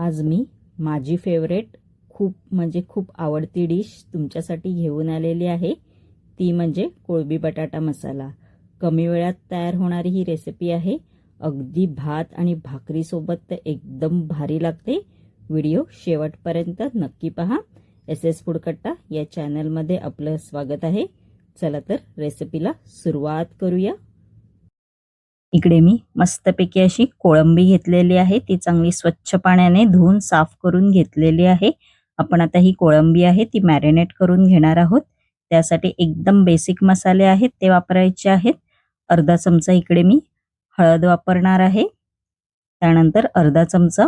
आज मी माझी फेवरेट खूप आवडती डिश तुमच्यासाठी घेऊन आलेली आहे। ती म्हणजे कोळंबी बटाटा मसाला। कमी वेळात तयार होणारी ही रेसिपी आहे। अगदी भात आणि भाकरी सोबत तर एकदम भारी लागते। व्हिडिओ शेवटपर्यंत नक्की पहा। एसएस फूड कट्टा या चॅनल मध्ये आपलं स्वागत आहे। चला तर रेसिपीला सुरुवात करूया। इकडे मी मस्तपैकी अशी कोळंबी घेतलेली आहे। ती चांगली स्वच्छ पाण्याने धुवून साफ करून घेतलेली आहे। आपण आता ही कोळंबी आहे ती मॅरिनेट करून घेणार आहोत। त्यासाठी एकदम बेसिक मसाले आहेत ते वापरायचे आहेत। अर्धा चमचा इकडे मी हळद वापरणार आहे। त्यानंतर अर्धा चमचा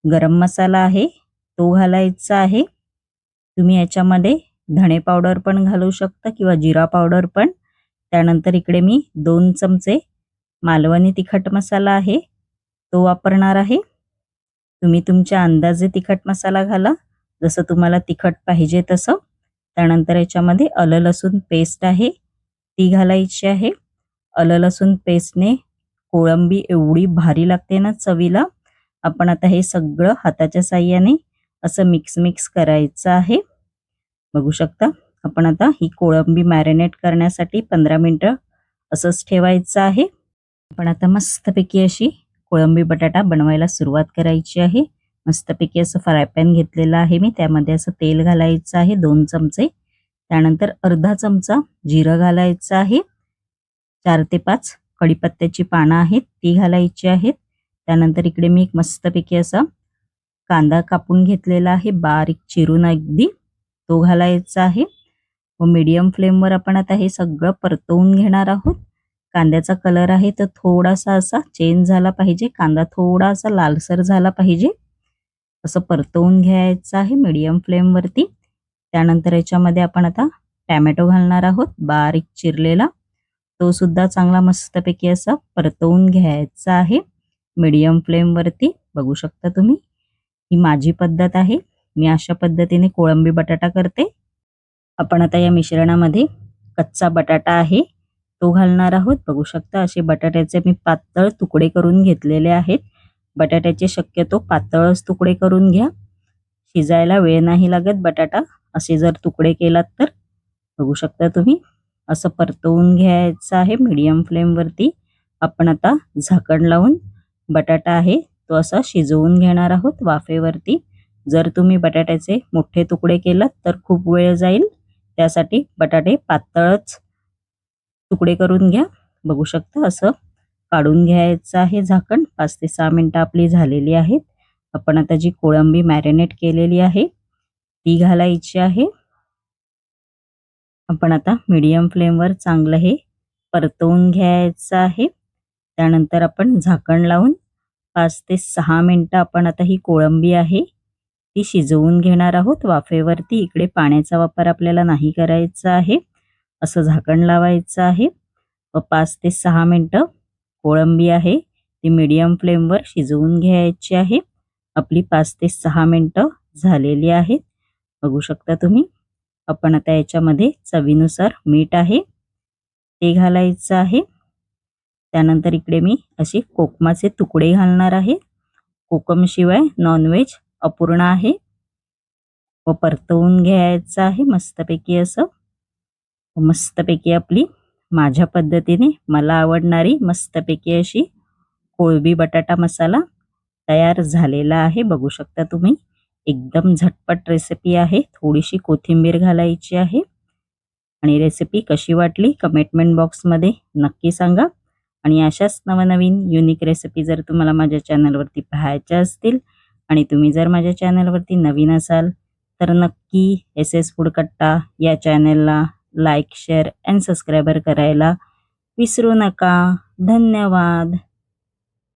गरम मसाला आहे तो घालायचा आहे। तुम्ही याच्यामध्ये धणे पावडर पण घालू शकता किंवा जिरा पावडर पण। त्यानंतर इकडे मी 2 चमचे मालवणी तिखट मसाला आहे तो वापरणार आहे। तुम्ही तुमच्या अंदाजे तिखट मसाला घाला जसं तुम्हाला तिखट पाहिजे तसं। त्यानंतर याच्यामध्ये आलं लसूण पेस्ट आहे ती घालायची आहे। आलं लसूण पेस्टने कोळंबी एवढी भारी लागते ना चवीला। आपण आता हे सगळं हाताच्या साहाय्याने असं मिक्स करायचं आहे। बघू शकता आपण आता ही कोळंबी मॅरिनेट करण्यासाठी 15 मिनिटं असंच ठेवायचं आहे। आपण आता मस्तपैकी अशी कोळंबी बटाटा बनवायला सुरुवात करायची आहे। मस्तपैकी असं फ्राय पॅन घेतलेला आहे मी, त्यामध्ये असं तेल घालायचं आहे 2 चमचे। त्यानंतर अर्धा चमचा जिरं घालायचं आहे। 4 ते 5 कढीपत्त्याची पानं आहेत ती घालायची आहेत। त्यानंतर इकडे मी एक मस्तपैकी असा कांदा कापून घेतलेला आहे बारीक चिरून अगदी तो घालायचा आहे। व मीडियम फ्लेमवर आपण आता हे सगळं परतवून घेणार आहोत। कांद्याचा कलर आहे तो थोडासा असा चेंज झाला पाहिजे, कांदा थोडासा लालसर झाला पाहिजे, असं परतवून घ्यायचं आहे मीडियम फ्लेम वरती। त्यानंतर याच्यामध्ये आपण आता टोमॅटो घालणार आहोत बारीक चिरलेला, तो सुद्धा चांगला मस्तपैकी असा परतवून घ्यायचा आहे मीडियम फ्लेम वरती। बघू शकता तुम्ही ही माझी पद्धत आहे, मी अशा पद्धतीने कोळंबी बटाटा करते। आपण आता या मिश्रणामध्ये कच्चा बटाटा आहे तो घालणार आहोत। बघू शकता असे बटाट्याचे मी पातळ तुकडे करून घेतलेले आहेत। बटाट्याचे शक्यतो पातळच तुकडे करून घ्या, शिजायला वेळ नाही लागत बटाटा असे जर तुकडे केलात तर। बघू शकता तुम्ही असं परतवून घ्यायचं आहे मीडियम फ्लेम वरती। आपण आता झाकण लावून बटाटा आहे तो असा शिजवून घेणार आहोत वाफेवरती। जर तुम्ही बटाट्याचे मोठे तुकडे केलात तर खूप वेळ जाईल, त्यासाठी बटाटे पातळच तुकडे करून घ्या। बघू शकता असं काढून घ्यायचं आहे झाकण। 5 ते 6 मिनिटं आपली झालेली आहेत। आपण आता जी कोळंबी मॅरिनेट केलेली आहे ती घालायची आहे। आपण आता मीडियम फ्लेमवर चांगलं हे परतवून घ्यायचं आहे। त्यानंतर आपण झाकण लावून 5 ते 6 मिनिटं आपण आता ही कोळंबी आहे ती शिजवून घेणार आहोत वाफेवरती। इकडे पाण्याचा वापर आपल्याला नाही करायचा आहे, असं झाकण लावायचं आहे व 5 ते 6 मिनिटं कोळंबी आहे ती मीडियम फ्लेमवर शिजवून घ्यायची आहे। आपली 5 ते 6 मिनिटं झालेली आहेत। बघू शकता तुम्ही आपण आता याच्यामध्ये चवीनुसार मीठ आहे ते घालायचं आहे। त्यानंतर इकडे मी असे कोकमाचे तुकडे घालणार आहे। कोकम शिवाय नॉनव्हेज अपूर्ण आहे व परतवून घ्यायचं आहे मस्तपैकी असं। मस्तपैकी आपली माझ्या पद्धतीने मला आवडणारी मस्तपैकी अशी कोळंबी बटाटा मसाला तयार झालेला आहे। बघू शकता तुम्ही एकदम झटपट रेसिपी आहे। थोडीशी कोथिंबीर घालायची आहे। आणि रेसिपी कशी वाटली कमेंट बॉक्समध्ये नक्की सांगा। आणि अशाच नवनवीन युनिक रेसिपी जर तुम्हाला माझ्या चॅनलवरती पाहायच्या असतील आणि तुम्ही जर माझ्या चॅनलवरती नवीन असाल तर नक्की एसएस फूड कट्टा या चॅनलला लाईक, शेअर अँड सबस्क्राइबर करायला विसरू नका। धन्यवाद।